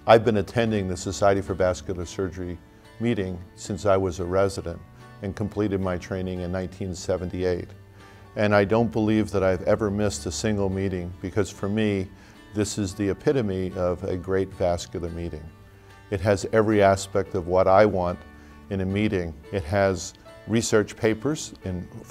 I've been attending the Society for Vascular Surgery meeting since I was a resident and completed my training in 1978. And I don't believe that I've ever missed a single meeting, because for me, this is the epitome of a great vascular meeting. It has every aspect of what I want in a meeting. It has research papers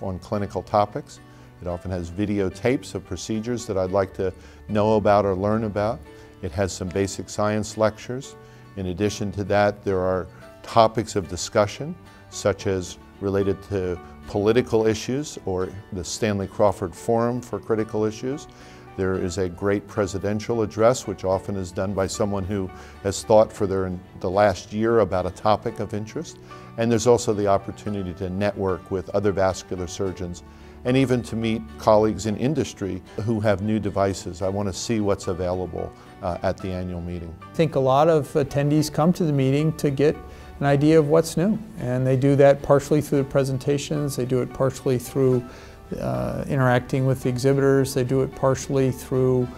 on clinical topics. It often has videotapes of procedures that I'd like to know about or learn about. It has some basic science lectures. In addition to that, there are topics of discussion, such as related to political issues or the Stanley Crawford Forum for Critical Issues. There is a great presidential address, which often is done by someone who has thought for the last year about a topic of interest. And there's also the opportunity to network with other vascular surgeons and even to meet colleagues in industry who have new devices. I want to see what's available at the annual meeting. I think a lot of attendees come to the meeting to get an idea of what's new, and they do that partially through the presentations, they do it partially through interacting with the exhibitors, they do it partially through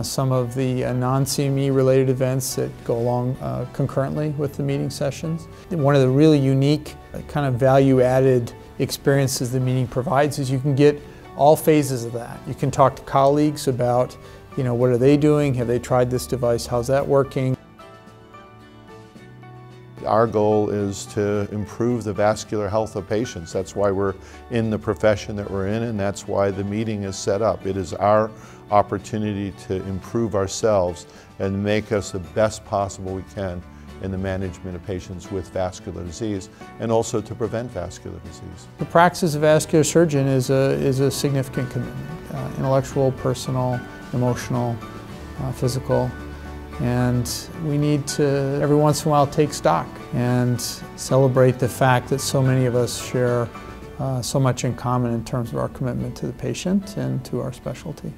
some of the non-CME related events that go along concurrently with the meeting sessions. One of the really unique kind of value-added experiences the meeting provides is you can get all phases of that. You can talk to colleagues about, what are they doing? Have they tried this device? How's that working? Our goal is to improve the vascular health of patients. That's why we're in the profession that we're in, and that's why the meeting is set up. It is our opportunity to improve ourselves and make us the best possible we can in the management of patients with vascular disease, and also to prevent vascular disease. The practice of a vascular surgeon is a significant commitment, intellectual, personal, emotional, physical. And we need to, every once in a while, take stock and celebrate the fact that so many of us share so much in common in terms of our commitment to the patient and to our specialty.